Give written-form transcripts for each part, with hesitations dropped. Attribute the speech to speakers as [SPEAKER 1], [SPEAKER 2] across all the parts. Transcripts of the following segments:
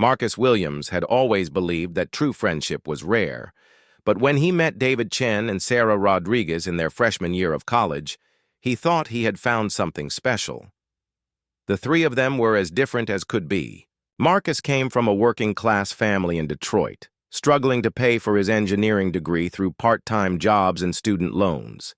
[SPEAKER 1] Marcus Williams had always believed that true friendship was rare, but when he met David Chen and Sarah Rodriguez in their freshman year of college, he thought he had found something special. The three of them were as different as could be. Marcus came from a working-class family in Detroit, struggling to pay for his engineering degree through part-time jobs and student loans.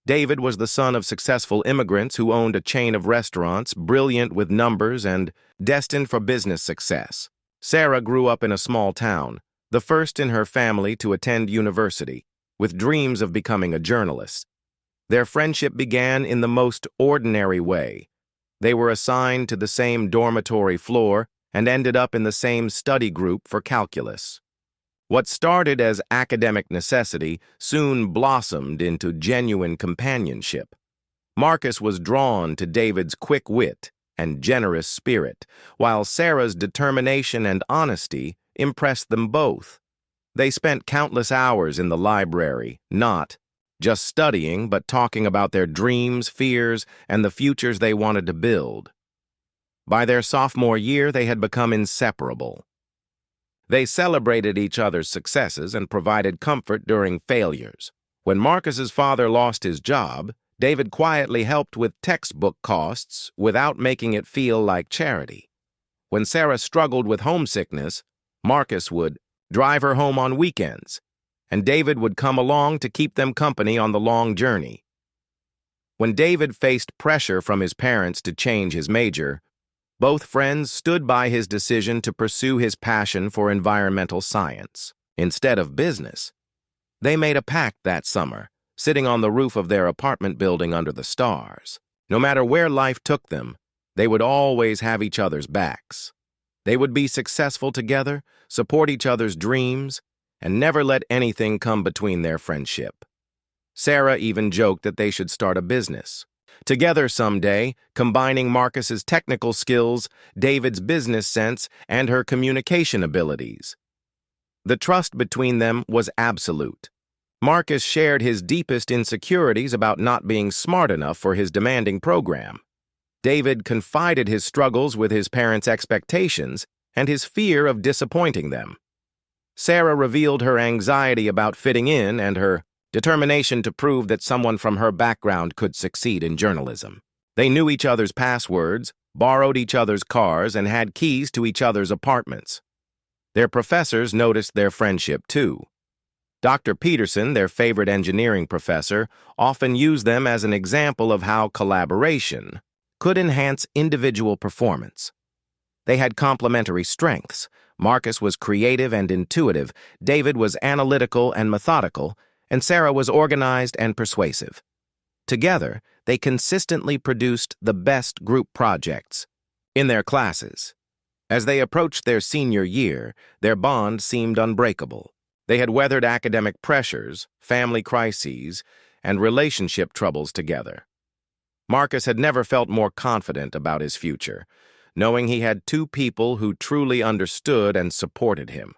[SPEAKER 1] David was the son of successful immigrants who owned a chain of restaurants, brilliant with numbers and destined for business success. Sarah grew up in a small town, the first in her family to attend university, with dreams of becoming a journalist. Their friendship began in the most ordinary way. They were assigned to the same dormitory floor and ended up in the same study group for calculus. What started as academic necessity soon blossomed into genuine companionship. Marcus was drawn to David's quick wit and generous spirit, while Sarah's determination and honesty impressed them both. They spent countless hours in the library, not just studying, but talking about their dreams, fears, and the futures they wanted to build. By their sophomore year, they had become inseparable. They celebrated each other's successes and provided comfort during failures. When Marcus's father lost his job, David quietly helped with textbook costs without making it feel like charity. When Sarah struggled with homesickness, Marcus would drive her home on weekends, and David would come along to keep them company on the long journey. When David faced pressure from his parents to change his major, both friends stood by his decision to pursue his passion for environmental science instead of business. They made a pact that summer, sitting on the roof of their apartment building under the stars. No matter where life took them, they would always have each other's backs. They would be successful together, support each other's dreams, and never let anything come between their friendship. Sarah even joked that they should start a business together someday, combining Marcus's technical skills, David's business sense, and her communication abilities. The trust between them was absolute. Marcus shared his deepest insecurities about not being smart enough for his demanding program. David confided his struggles with his parents' expectations and his fear of disappointing them. Sarah revealed her anxiety about fitting in and her determination to prove that someone from her background could succeed in journalism. They knew each other's passwords, borrowed each other's cars, and had keys to each other's apartments. Their professors noticed their friendship too. Dr. Peterson, their favorite engineering professor, often used them as an example of how collaboration could enhance individual performance. They had complementary strengths. Marcus was creative and intuitive, David was analytical and methodical, and Sarah was organized and persuasive. Together, they consistently produced the best group projects in their classes. As they approached their senior year, their bond seemed unbreakable. They had weathered academic pressures, family crises, and relationship troubles together. Marcus had never felt more confident about his future, knowing he had two people who truly understood and supported him.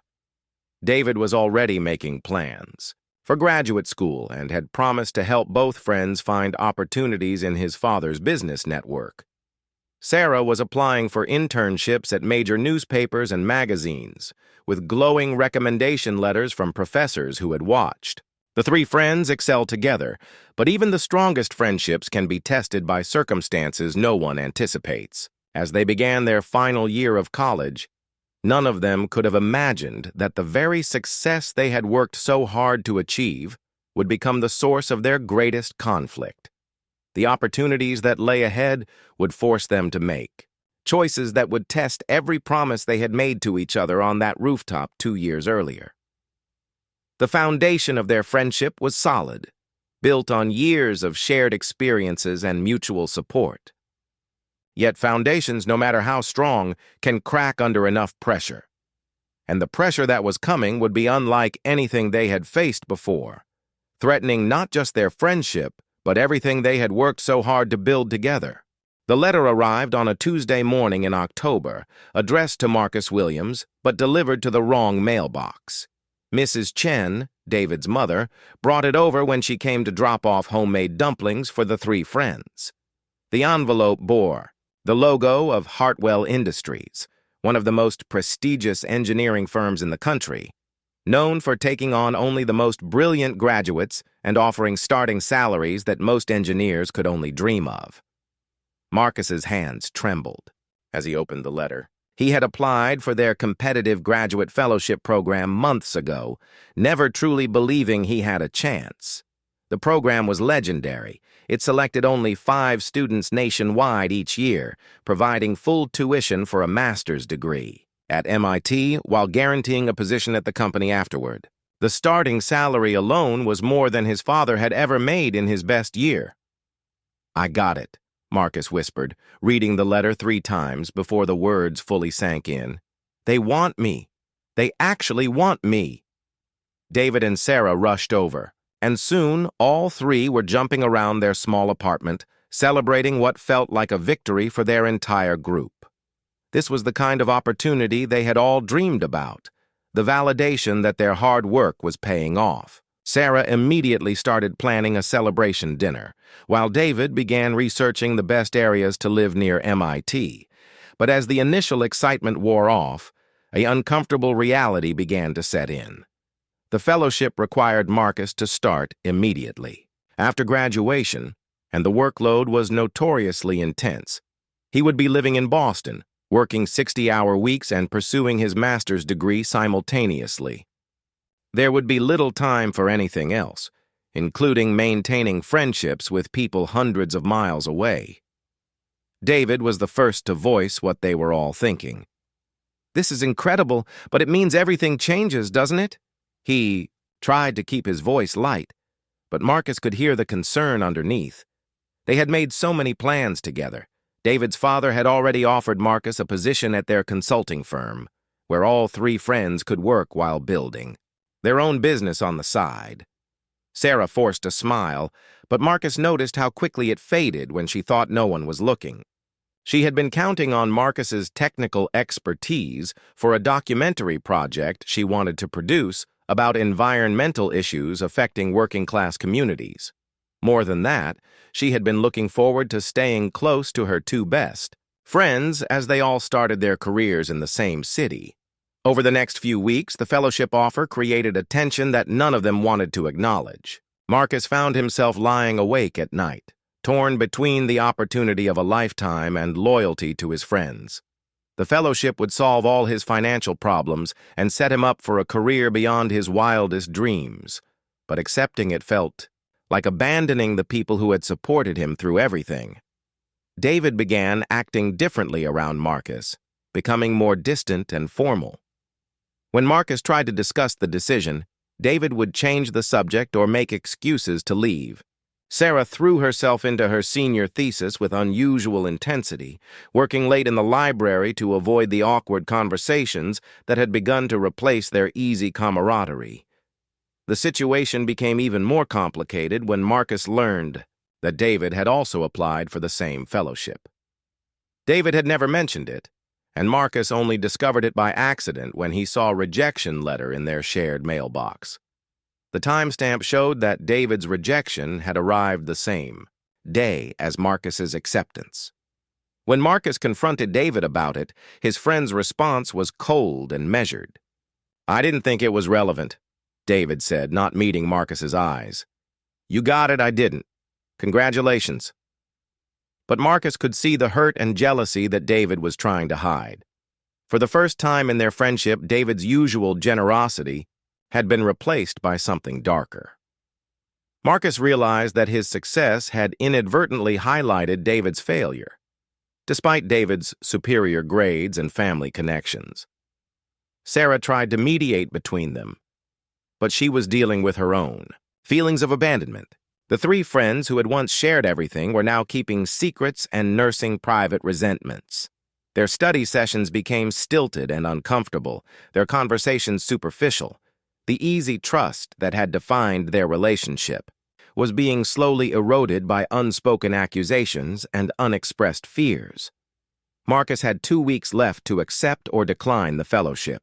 [SPEAKER 1] David was already making plans for graduate school and had promised to help both friends find opportunities in his father's business network. Sarah was applying for internships at major newspapers and magazines, with glowing recommendation letters from professors who had watched. The three friends excelled together, but even the strongest friendships can be tested by circumstances no one anticipates. As they began their final year of college, none of them could have imagined that the very success they had worked so hard to achieve would become the source of their greatest conflict. The opportunities that lay ahead would force them to make choices that would test every promise they had made to each other on that rooftop 2 years earlier. The foundation of their friendship was solid, built on years of shared experiences and mutual support. Yet foundations, no matter how strong, can crack under enough pressure. And the pressure that was coming would be unlike anything they had faced before, threatening not just their friendship, but everything they had worked so hard to build together. The letter arrived on a Tuesday morning in October, addressed to Marcus Williams, but delivered to the wrong mailbox. Mrs. Chen, David's mother, brought it over when she came to drop off homemade dumplings for the three friends. The envelope bore the logo of Hartwell Industries, one of the most prestigious engineering firms in the country, known for taking on only the most brilliant graduates and offering starting salaries that most engineers could only dream of. Marcus's hands trembled as he opened the letter. He had applied for their competitive graduate fellowship program months ago, never truly believing he had a chance. The program was legendary. It selected only 5 students nationwide each year, providing full tuition for a master's degree at MIT while guaranteeing a position at the company afterward. The starting salary alone was more than his father had ever made in his best year. "I got it," Marcus whispered, reading the letter 3 times before the words fully sank in. "They want me. They actually want me." David and Sarah rushed over, and soon all 3 were jumping around their small apartment, celebrating what felt like a victory for their entire group. This was the kind of opportunity they had all dreamed about, the validation that their hard work was paying off. Sarah immediately started planning a celebration dinner, while David began researching the best areas to live near MIT. But as the initial excitement wore off, an uncomfortable reality began to set in. The fellowship required Marcus to start immediately. After graduation, and the workload was notoriously intense, he would be living in Boston, working 60-hour weeks and pursuing his master's degree simultaneously. There would be little time for anything else, including maintaining friendships with people hundreds of miles away. David was the first to voice what they were all thinking. "This is incredible, but it means everything changes, doesn't it?" He tried to keep his voice light, but Marcus could hear the concern underneath. They had made so many plans together. David's father had already offered Marcus a position at their consulting firm, where all 3 friends could work while building their own business on the side. Sarah forced a smile, but Marcus noticed how quickly it faded when she thought no one was looking. She had been counting on Marcus's technical expertise for a documentary project she wanted to produce about environmental issues affecting working-class communities. More than that, she had been looking forward to staying close to her 2 best friends as they all started their careers in the same city. Over the next few weeks, the fellowship offer created a tension that none of them wanted to acknowledge. Marcus found himself lying awake at night, torn between the opportunity of a lifetime and loyalty to his friends. The fellowship would solve all his financial problems and set him up for a career beyond his wildest dreams, but accepting it felt like abandoning the people who had supported him through everything. David began acting differently around Marcus, becoming more distant and formal. When Marcus tried to discuss the decision, David would change the subject or make excuses to leave. Sarah threw herself into her senior thesis with unusual intensity, working late in the library to avoid the awkward conversations that had begun to replace their easy camaraderie. The situation became even more complicated when Marcus learned that David had also applied for the same fellowship. David had never mentioned it, and Marcus only discovered it by accident when he saw a rejection letter in their shared mailbox. The timestamp showed that David's rejection had arrived the same day as Marcus's acceptance. When Marcus confronted David about it, his friend's response was cold and measured. "I didn't think it was relevant," David said, not meeting Marcus's eyes. "You got it, I didn't. Congratulations." But Marcus could see the hurt and jealousy that David was trying to hide. For the first time in their friendship, David's usual generosity had been replaced by something darker. Marcus realized that his success had inadvertently highlighted David's failure, despite David's superior grades and family connections. Sarah tried to mediate between them, but she was dealing with her own feelings of abandonment. The 3 friends who had once shared everything were now keeping secrets and nursing private resentments. Their study sessions became stilted and uncomfortable, their conversations superficial. The easy trust that had defined their relationship was being slowly eroded by unspoken accusations and unexpressed fears. Marcus had 2 weeks left to accept or decline the fellowship.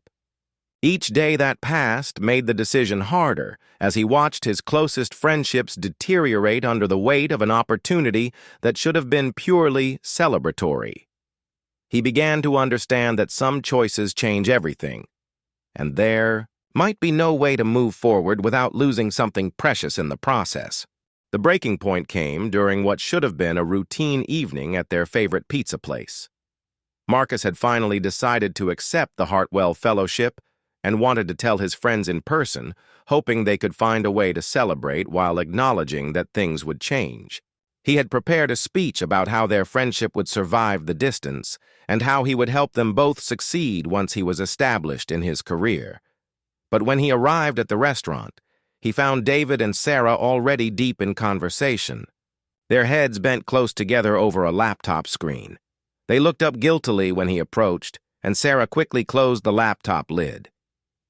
[SPEAKER 1] Each day that passed made the decision harder as he watched his closest friendships deteriorate under the weight of an opportunity that should have been purely celebratory. He began to understand that some choices change everything, and there might be no way to move forward without losing something precious in the process. The breaking point came during what should have been a routine evening at their favorite pizza place. Marcus had finally decided to accept the Hartwell Fellowship and wanted to tell his friends in person, hoping they could find a way to celebrate while acknowledging that things would change. He had prepared a speech about how their friendship would survive the distance and how he would help them both succeed once he was established in his career. But when he arrived at the restaurant, he found David and Sarah already deep in conversation, their heads bent close together over a laptop screen. They looked up guiltily when he approached, and Sarah quickly closed the laptop lid.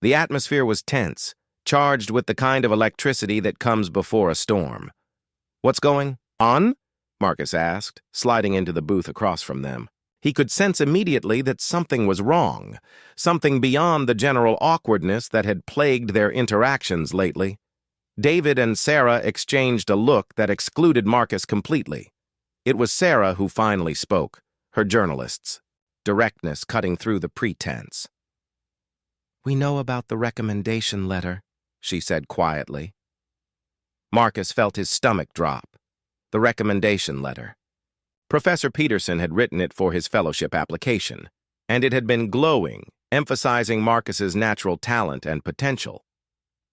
[SPEAKER 1] The atmosphere was tense, charged with the kind of electricity that comes before a storm. "What's going on?" Marcus asked, sliding into the booth across from them. He could sense immediately that something was wrong, something beyond the general awkwardness that had plagued their interactions lately. David and Sarah exchanged a look that excluded Marcus completely. It was Sarah who finally spoke, her journalist's directness cutting through the pretense. "We know about the recommendation letter," she said quietly. Marcus felt his stomach drop. The recommendation letter. Professor Peterson had written it for his fellowship application, and it had been glowing, emphasizing Marcus's natural talent and potential.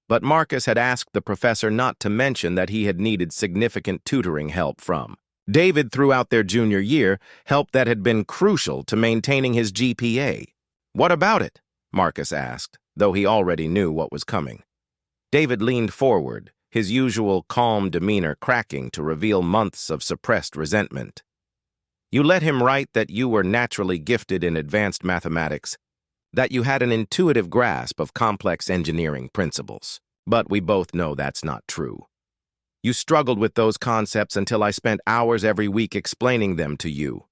[SPEAKER 1] But Marcus had asked the professor not to mention that he had needed significant tutoring help from David throughout their junior year, help that had been crucial to maintaining his GPA. "What about it?" Marcus asked, though he already knew what was coming. David leaned forward, his usual calm demeanor cracking to reveal months of suppressed resentment. "You let him write that you were naturally gifted in advanced mathematics, that you had an intuitive grasp of complex engineering principles. But we both know that's not true. You struggled with those concepts until I spent hours every week explaining them to you."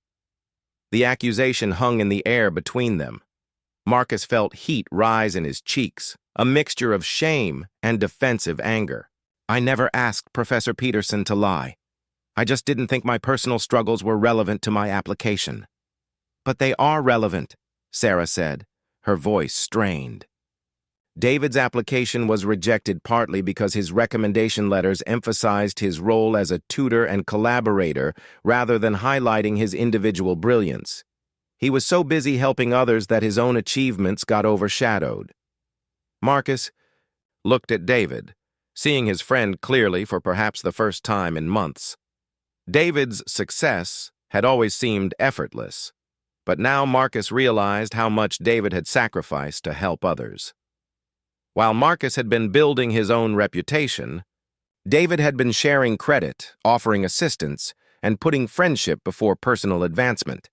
[SPEAKER 1] The accusation hung in the air between them. Marcus felt heat rise in his cheeks, a mixture of shame and defensive anger. "I never asked Professor Peterson to lie. I just didn't think my personal struggles were relevant to my application." "But they are relevant," Sarah said, her voice strained. David's application was rejected partly because his recommendation letters emphasized his role as a tutor and collaborator rather than highlighting his individual brilliance. He was so busy helping others that his own achievements got overshadowed. Marcus looked at David, seeing his friend clearly for perhaps the first time in months. David's success had always seemed effortless, but now Marcus realized how much David had sacrificed to help others. While Marcus had been building his own reputation, David had been sharing credit, offering assistance, and putting friendship before personal advancement.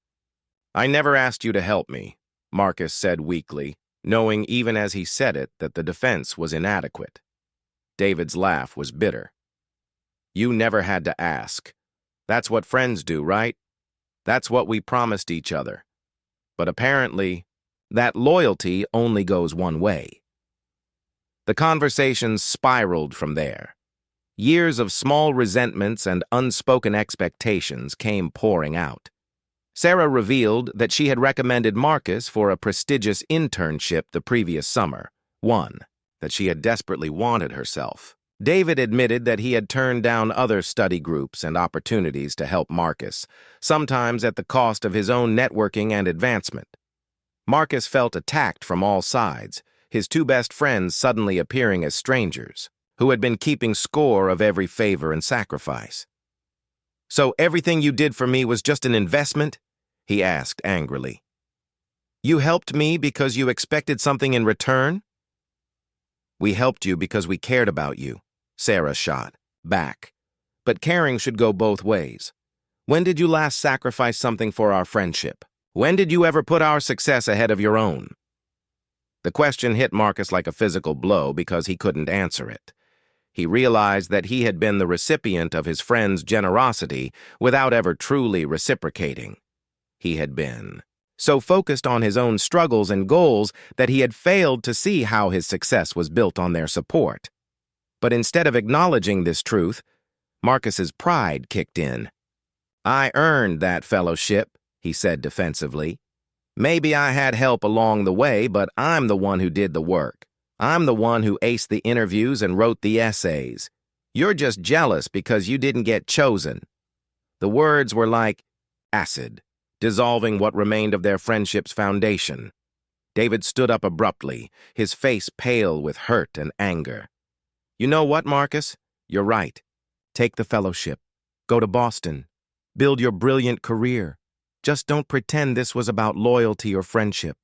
[SPEAKER 1] "I never asked you to help me," Marcus said weakly, knowing even as he said it that the defense was inadequate. David's laugh was bitter. "You never had to ask. That's what friends do, right? That's what we promised each other. But apparently, that loyalty only goes one way." The conversation spiraled from there. Years of small resentments and unspoken expectations came pouring out. Sarah revealed that she had recommended Marcus for a prestigious internship the previous summer, one that she had desperately wanted herself. David admitted that he had turned down other study groups and opportunities to help Marcus, sometimes at the cost of his own networking and advancement. Marcus felt attacked from all sides, his two best friends suddenly appearing as strangers, who had been keeping score of every favor and sacrifice. "So everything you did for me was just an investment?" he asked angrily. "You helped me because you expected something in return?" "We helped you because we cared about you," Sarah shot back. "But caring should go both ways. When did you last sacrifice something for our friendship? When did you ever put our success ahead of your own?" The question hit Marcus like a physical blow because he couldn't answer it. He realized that he had been the recipient of his friend's generosity without ever truly reciprocating. He had been so focused on his own struggles and goals that he had failed to see how his success was built on their support. But instead of acknowledging this truth, Marcus's pride kicked in. "I earned that fellowship," he said defensively. Maybe I had help along the way, but I'm the one who did the work. I'm the one who aced the interviews and wrote the essays. You're just jealous because you didn't get chosen." The words were like acid, dissolving what remained of their friendship's foundation. David stood up abruptly, his face pale with hurt and anger. "You know what, Marcus? You're right. Take the fellowship. Go to Boston. Build your brilliant career. Just don't pretend this was about loyalty or friendship.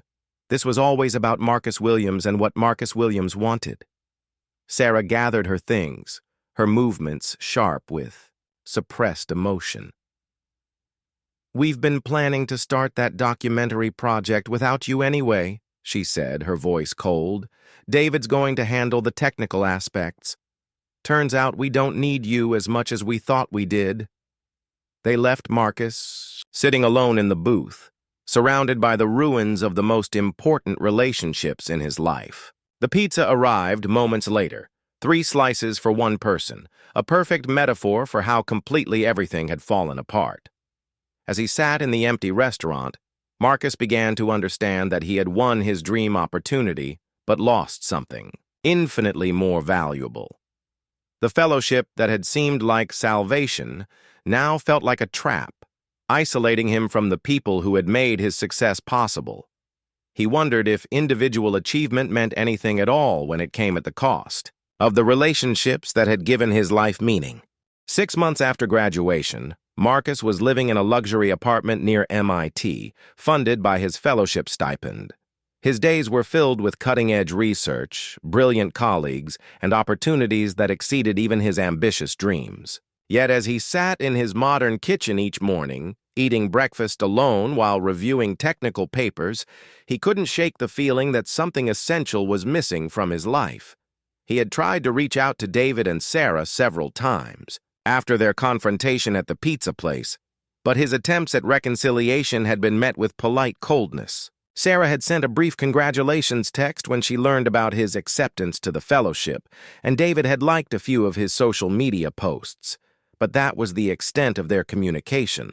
[SPEAKER 1] This was always about Marcus Williams and what Marcus Williams wanted." Sarah gathered her things, her movements sharp with suppressed emotion. "We've been planning to start that documentary project without you anyway," she said, her voice cold. "David's going to handle the technical aspects. Turns out we don't need you as much as we thought we did." They left Marcus sitting alone in the booth, surrounded by the ruins of the most important relationships in his life. The pizza arrived moments later, 3 slices for one person, a perfect metaphor for how completely everything had fallen apart. As he sat in the empty restaurant, Marcus began to understand that he had won his dream opportunity, but lost something infinitely more valuable. The fellowship that had seemed like salvation now felt like a trap, isolating him from the people who had made his success possible. He wondered if individual achievement meant anything at all when it came at the cost of the relationships that had given his life meaning. 6 months after graduation, Marcus was living in a luxury apartment near MIT, funded by his fellowship stipend. His days were filled with cutting-edge research, brilliant colleagues, and opportunities that exceeded even his ambitious dreams. Yet as he sat in his modern kitchen each morning, eating breakfast alone while reviewing technical papers, he couldn't shake the feeling that something essential was missing from his life. He had tried to reach out to David and Sarah several times after their confrontation at the pizza place, but his attempts at reconciliation had been met with polite coldness. Sarah had sent a brief congratulations text when she learned about his acceptance to the fellowship, and David had liked a few of his social media posts, but that was the extent of their communication.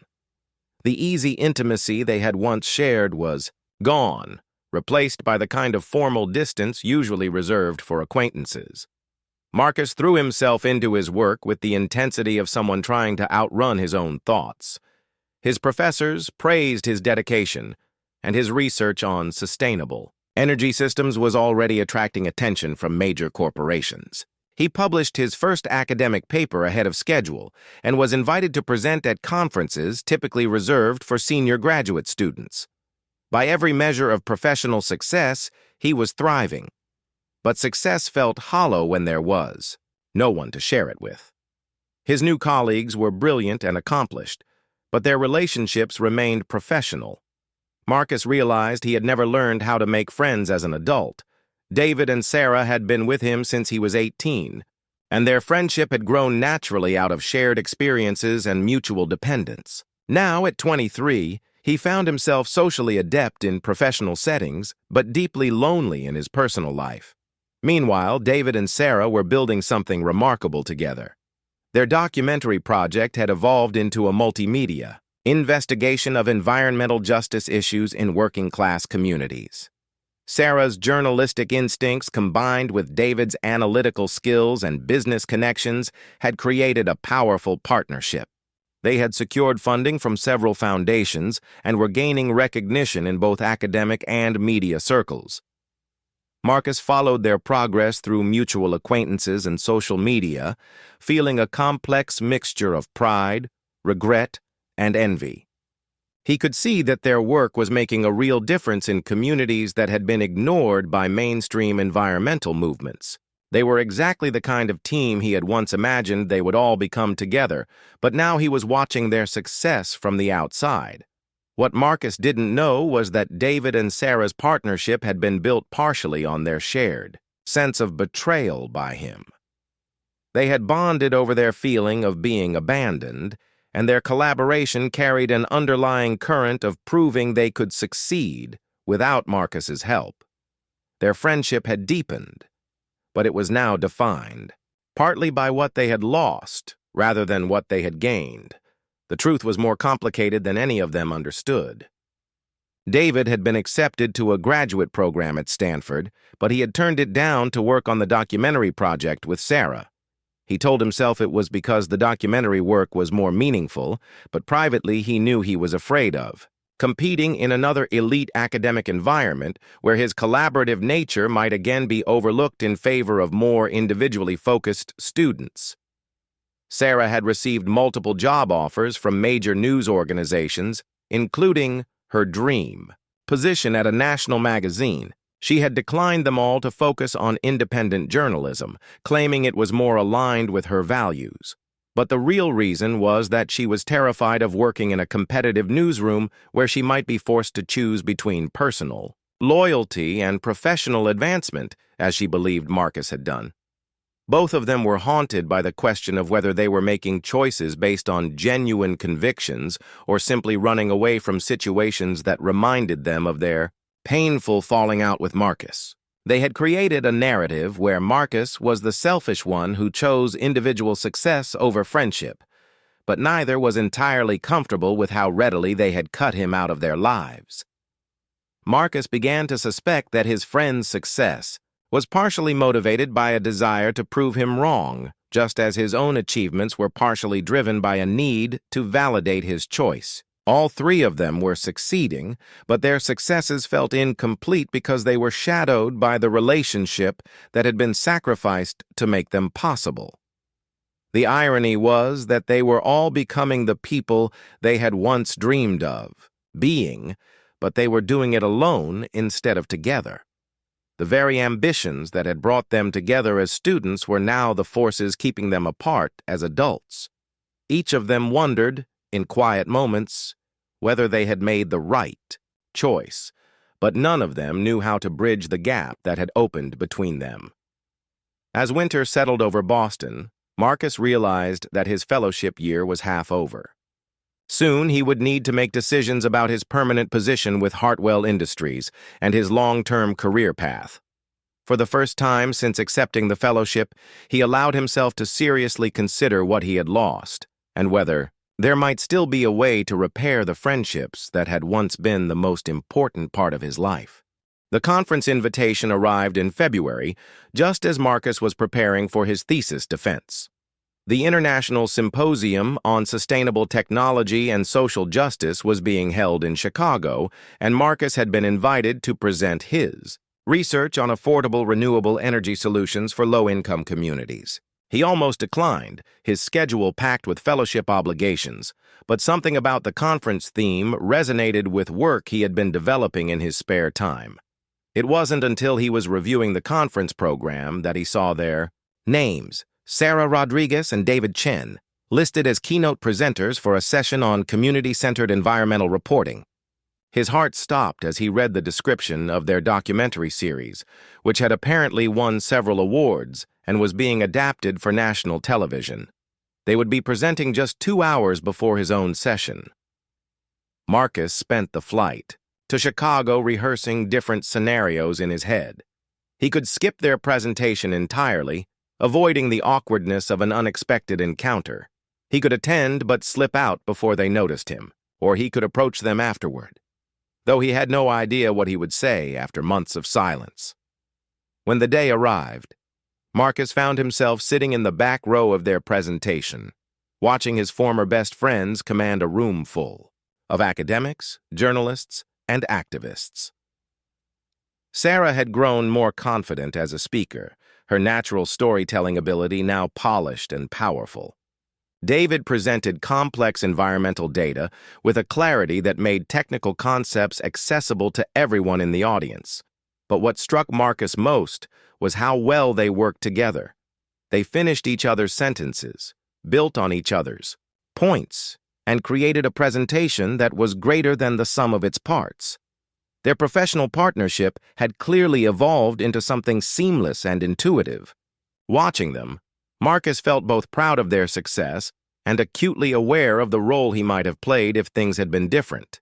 [SPEAKER 1] The easy intimacy they had once shared was gone, replaced by the kind of formal distance usually reserved for acquaintances. Marcus threw himself into his work with the intensity of someone trying to outrun his own thoughts. His professors praised his dedication, and his research on sustainable energy systems was already attracting attention from major corporations. He published his first academic paper ahead of schedule and was invited to present at conferences typically reserved for senior graduate students. By every measure of professional success, he was thriving. But success felt hollow when there was no one to share it with. His new colleagues were brilliant and accomplished, but their relationships remained professional. Marcus realized he had never learned how to make friends as an adult. David and Sarah had been with him since he was 18, and their friendship had grown naturally out of shared experiences and mutual dependence. Now, at 23, he found himself socially adept in professional settings, but deeply lonely in his personal life. Meanwhile, David and Sarah were building something remarkable together. Their documentary project had evolved into a multimedia investigation of environmental justice issues in working-class communities. Sarah's journalistic instincts combined with David's analytical skills and business connections had created a powerful partnership. They had secured funding from several foundations and were gaining recognition in both academic and media circles. Marcus followed their progress through mutual acquaintances and social media, feeling a complex mixture of pride, regret, and envy. He could see that their work was making a real difference in communities that had been ignored by mainstream environmental movements. They were exactly the kind of team he had once imagined they would all become together, but now he was watching their success from the outside. What Marcus didn't know was that David and Sarah's partnership had been built partially on their shared sense of betrayal by him. They had bonded over their feeling of being abandoned, and their collaboration carried an underlying current of proving they could succeed without Marcus's help. Their friendship had deepened, but it was now defined, partly by what they had lost rather than what they had gained. The truth was more complicated than any of them understood. David had been accepted to a graduate program at Stanford, but he had turned it down to work on the documentary project with Sarah. He told himself it was because the documentary work was more meaningful, but privately he knew he was afraid of competing in another elite academic environment where his collaborative nature might again be overlooked in favor of more individually focused students. Sarah had received multiple job offers from major news organizations, including her dream position at a national magazine. She had declined them all to focus on independent journalism, claiming it was more aligned with her values. But the real reason was that she was terrified of working in a competitive newsroom where she might be forced to choose between personal loyalty and professional advancement, as she believed Marcus had done. Both of them were haunted by the question of whether they were making choices based on genuine convictions or simply running away from situations that reminded them of their painful falling out with Marcus. They had created a narrative where Marcus was the selfish one who chose individual success over friendship, but neither was entirely comfortable with how readily they had cut him out of their lives. Marcus began to suspect that his friend's success was partially motivated by a desire to prove him wrong, just as his own achievements were partially driven by a need to validate his choice. All three of them were succeeding, but their successes felt incomplete because they were shadowed by the relationship that had been sacrificed to make them possible. The irony was that they were all becoming the people they had once dreamed of being, but they were doing it alone instead of together. The very ambitions that had brought them together as students were now the forces keeping them apart as adults. Each of them wondered, in quiet moments, whether they had made the right choice, but none of them knew how to bridge the gap that had opened between them. As winter settled over Boston, Marcus realized that his fellowship year was half over. Soon he would need to make decisions about his permanent position with Hartwell Industries and his long-term career path. For the first time since accepting the fellowship, he allowed himself to seriously consider what he had lost and whether there might still be a way to repair the friendships that had once been the most important part of his life. The conference invitation arrived in February, just as Marcus was preparing for his thesis defense. The International Symposium on Sustainable Technology and Social Justice was being held in Chicago, and Marcus had been invited to present his research on affordable renewable energy solutions for low-income communities. He almost declined, his schedule packed with fellowship obligations, but something about the conference theme resonated with work he had been developing in his spare time. It wasn't until he was reviewing the conference program that he saw their names, Sarah Rodriguez and David Chen, listed as keynote presenters for a session on community-centered environmental reporting. His heart stopped as he read the description of their documentary series, which had apparently won several awards and was being adapted for national television. They would be presenting just 2 hours before his own session. Marcus spent the flight to Chicago rehearsing different scenarios in his head. He could skip their presentation entirely, avoiding the awkwardness of an unexpected encounter. He could attend but slip out before they noticed him, or he could approach them afterward, though he had no idea what he would say after months of silence. When the day arrived, Marcus found himself sitting in the back row of their presentation, watching his former best friends command a room full of academics, journalists, and activists. Sarah had grown more confident as a speaker, her natural storytelling ability now polished and powerful. David presented complex environmental data with a clarity that made technical concepts accessible to everyone in the audience. But what struck Marcus most was how well they worked together. They finished each other's sentences, built on each other's points, and created a presentation that was greater than the sum of its parts. Their professional partnership had clearly evolved into something seamless and intuitive. Watching them, Marcus felt both proud of their success and acutely aware of the role he might have played if things had been different.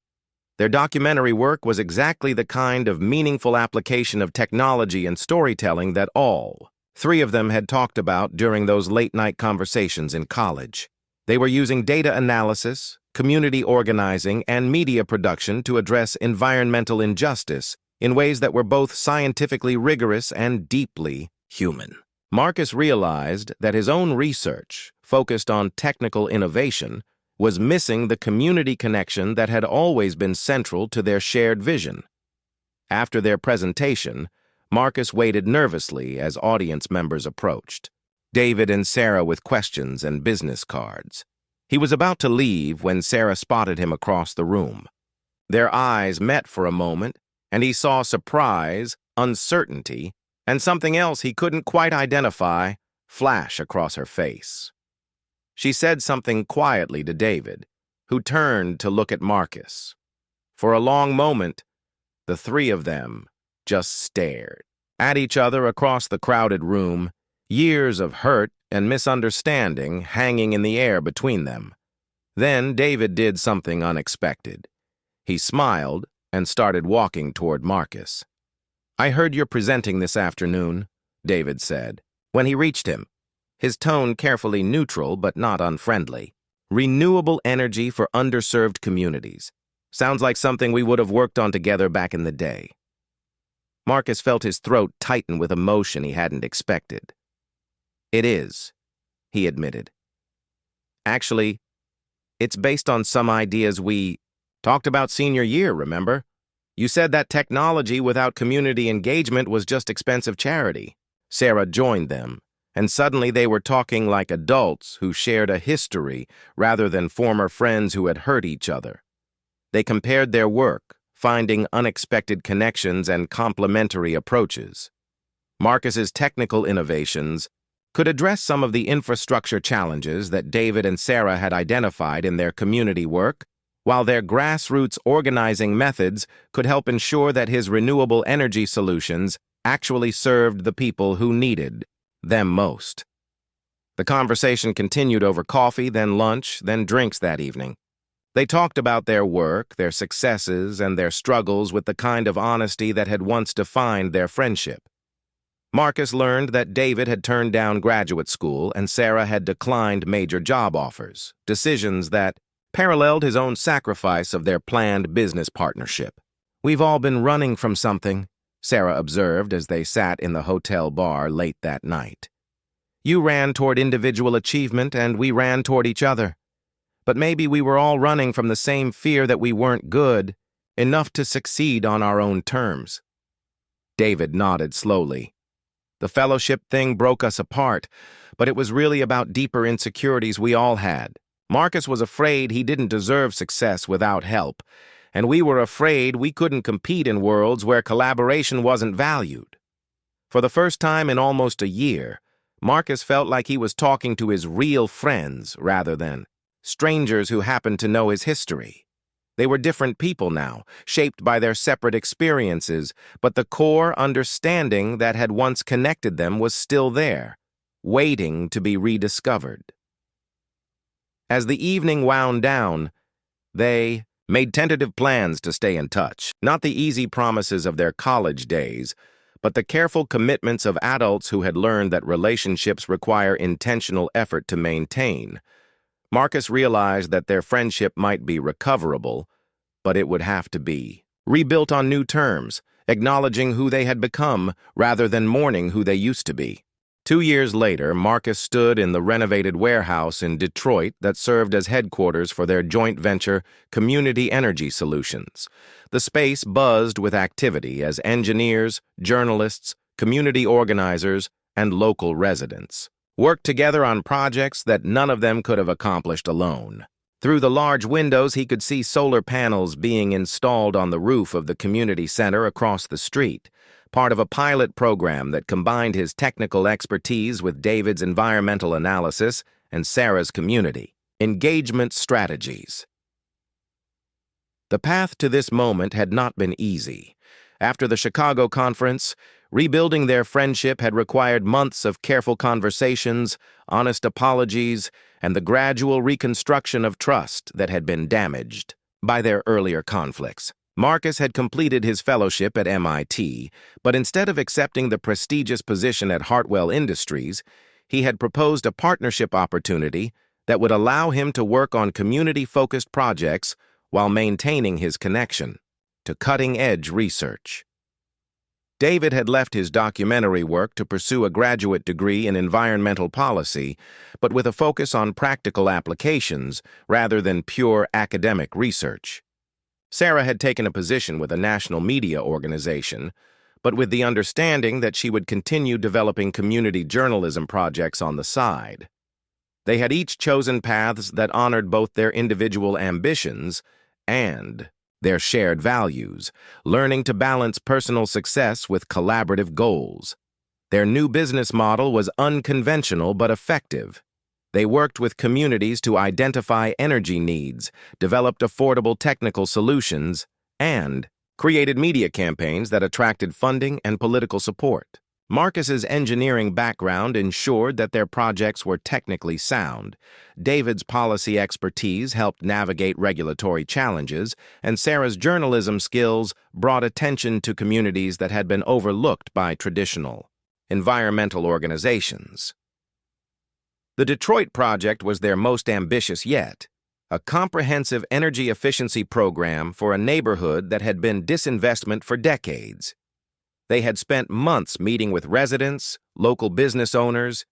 [SPEAKER 1] Their documentary work was exactly the kind of meaningful application of technology and storytelling that all three of them had talked about during those late-night conversations in college. They were using data analysis, community organizing, and media production to address environmental injustice in ways that were both scientifically rigorous and deeply human. Marcus realized that his own research, focused on technical innovation, was missing the community connection that had always been central to their shared vision. After their presentation, Marcus waited nervously as audience members approached, David and Sarah with questions and business cards. He was about to leave when Sarah spotted him across the room. Their eyes met for a moment, and he saw surprise, uncertainty, and something else he couldn't quite identify flash across her face. She said something quietly to David, who turned to look at Marcus. For a long moment, the three of them just stared at each other across the crowded room, years of hurt and misunderstanding hanging in the air between them. Then David did something unexpected. He smiled and started walking toward Marcus. "I heard you're presenting this afternoon," David said. When he reached him, his tone carefully neutral but not unfriendly. "Renewable energy for underserved communities. Sounds like something we would have worked on together back in the day." Marcus felt his throat tighten with emotion he hadn't expected. "It is," he admitted. "Actually, it's based on some ideas we talked about senior year, remember? You said that technology without community engagement was just expensive charity." Sarah joined them, and suddenly they were talking like adults who shared a history rather than former friends who had hurt each other. They compared their work, finding unexpected connections and complementary approaches. Marcus's technical innovations could address some of the infrastructure challenges that David and Sarah had identified in their community work, while their grassroots organizing methods could help ensure that his renewable energy solutions actually served the people who needed them most. The conversation continued over coffee, then lunch, then drinks that evening. They talked about their work, their successes, and their struggles with the kind of honesty that had once defined their friendship. Marcus learned that David had turned down graduate school and Sarah had declined major job offers, decisions that paralleled his own sacrifice of their planned business partnership. "We've all been running from something," Sarah observed as they sat in the hotel bar late that night. "You ran toward individual achievement and we ran toward each other. But maybe we were all running from the same fear that we weren't good enough to succeed on our own terms." David nodded slowly. "The fellowship thing broke us apart, but it was really about deeper insecurities we all had. Marcus was afraid he didn't deserve success without help, and we were afraid we couldn't compete in worlds where collaboration wasn't valued." For the first time in almost a year, Marcus felt like he was talking to his real friends rather than strangers who happened to know his history. They were different people now, shaped by their separate experiences, but the core understanding that had once connected them was still there, waiting to be rediscovered. As the evening wound down, they made tentative plans to stay in touch. Not the easy promises of their college days, but the careful commitments of adults who had learned that relationships require intentional effort to maintain. Marcus realized that their friendship might be recoverable, but it would have to be rebuilt on new terms, acknowledging who they had become rather than mourning who they used to be. 2 years later, Marcus stood in the renovated warehouse in Detroit that served as headquarters for their joint venture, Community Energy Solutions. The space buzzed with activity as engineers, journalists, community organizers, and local residents worked together on projects that none of them could have accomplished alone. Through the large windows, he could see solar panels being installed on the roof of the community center across the street, part of a pilot program that combined his technical expertise with David's environmental analysis and Sarah's community engagement strategies. The path to this moment had not been easy. After the Chicago conference, rebuilding their friendship had required months of careful conversations, honest apologies, and the gradual reconstruction of trust that had been damaged by their earlier conflicts. Marcus had completed his fellowship at MIT, but instead of accepting the prestigious position at Hartwell Industries, he had proposed a partnership opportunity that would allow him to work on community-focused projects while maintaining his connection to cutting-edge research. David had left his documentary work to pursue a graduate degree in environmental policy, but with a focus on practical applications rather than pure academic research. Sarah had taken a position with a national media organization, but with the understanding that she would continue developing community journalism projects on the side. They had each chosen paths that honored both their individual ambitions and their shared values, learning to balance personal success with collaborative goals. Their new business model was unconventional but effective. They worked with communities to identify energy needs, developed affordable technical solutions, and created media campaigns that attracted funding and political support. Marcus's engineering background ensured that their projects were technically sound. David's policy expertise helped navigate regulatory challenges, and Sarah's journalism skills brought attention to communities that had been overlooked by traditional environmental organizations. The Detroit project was their most ambitious yet, a comprehensive energy efficiency program for a neighborhood that had been disinvestment for decades. They had spent months meeting with residents, local business owners,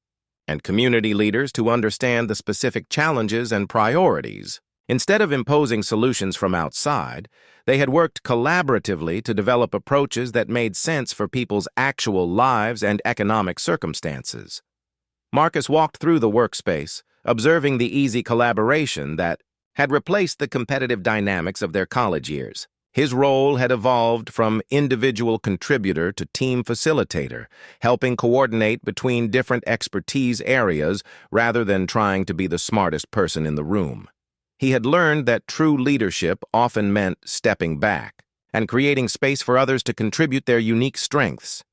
[SPEAKER 1] and community leaders to understand the specific challenges and priorities. Instead of imposing solutions from outside, they had worked collaboratively to develop approaches that made sense for people's actual lives and economic circumstances. Marcus walked through the workspace, observing the easy collaboration that had replaced the competitive dynamics of their college years. His role had evolved from individual contributor to team facilitator, helping coordinate between different expertise areas rather than trying to be the smartest person in the room. He had learned that true leadership often meant stepping back and creating space for others to contribute their unique strengths.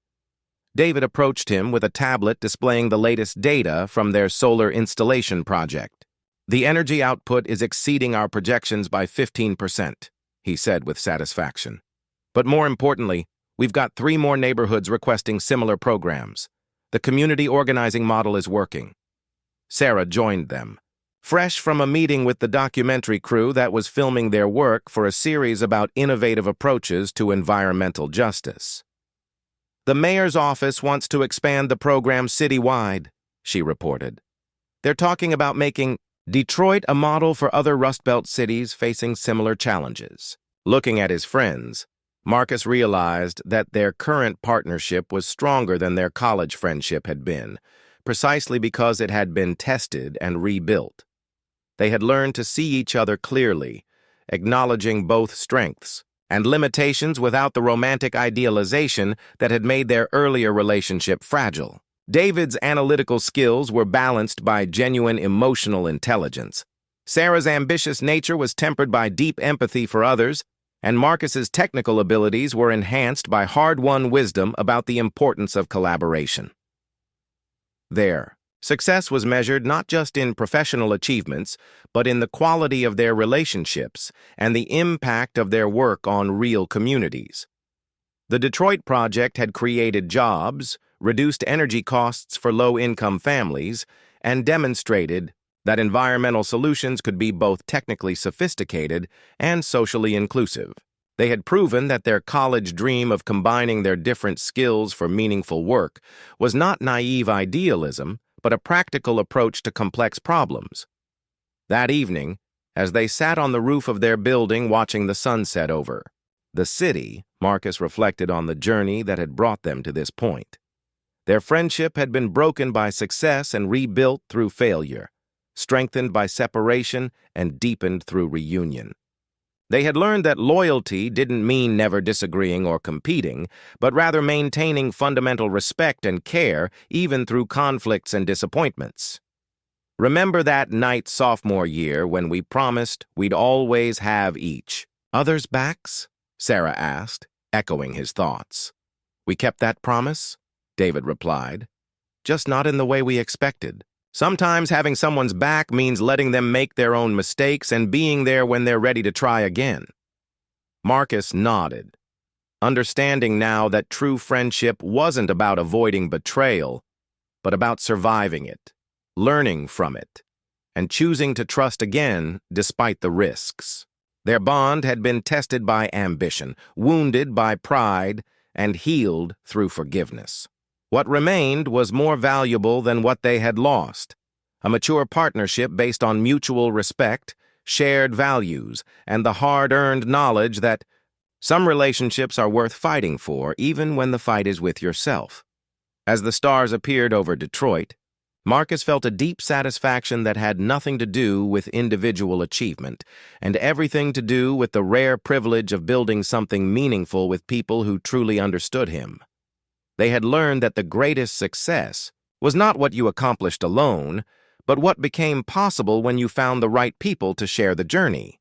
[SPEAKER 1] David approached him with a tablet displaying the latest data from their solar installation project. "The energy output is exceeding our projections by 15%. He said with satisfaction. "But more importantly, we've got 3 more neighborhoods requesting similar programs. The community organizing model is working." Sarah joined them, fresh from a meeting with the documentary crew that was filming their work for a series about innovative approaches to environmental justice. "The mayor's office wants to expand the program citywide," she reported. "They're talking about making Detroit a model for other Rust Belt cities facing similar challenges." Looking at his friends, Marcus realized that their current partnership was stronger than their college friendship had been, precisely because it had been tested and rebuilt. They had learned to see each other clearly, acknowledging both strengths and limitations without the romantic idealization that had made their earlier relationship fragile. David's analytical skills were balanced by genuine emotional intelligence. Sarah's ambitious nature was tempered by deep empathy for others, and Marcus's technical abilities were enhanced by hard-won wisdom about the importance of collaboration. Their success was measured not just in professional achievements, but in the quality of their relationships and the impact of their work on real communities. The Detroit project had created jobs, reduced energy costs for low-income families, and demonstrated that environmental solutions could be both technically sophisticated and socially inclusive. They had proven that their college dream of combining their different skills for meaningful work was not naive idealism, but a practical approach to complex problems. That evening, as they sat on the roof of their building watching the sunset over the city, Marcus reflected on the journey that had brought them to this point. Their friendship had been broken by success and rebuilt through failure, strengthened by separation and deepened through reunion. They had learned that loyalty didn't mean never disagreeing or competing, but rather maintaining fundamental respect and care even through conflicts and disappointments. "Remember that night sophomore year when we promised we'd always have each other's backs?" Sarah asked, echoing his thoughts. "We kept that promise," David replied, "just not in the way we expected. Sometimes having someone's back means letting them make their own mistakes and being there when they're ready to try again." Marcus nodded, understanding now that true friendship wasn't about avoiding betrayal, but about surviving it, learning from it, and choosing to trust again despite the risks. Their bond had been tested by ambition, wounded by pride, and healed through forgiveness. What remained was more valuable than what they had lost: a mature partnership based on mutual respect, shared values, and the hard-earned knowledge that some relationships are worth fighting for, even when the fight is with yourself. As the stars appeared over Detroit, Marcus felt a deep satisfaction that had nothing to do with individual achievement and everything to do with the rare privilege of building something meaningful with people who truly understood him. They had learned that the greatest success was not what you accomplished alone, but what became possible when you found the right people to share the journey.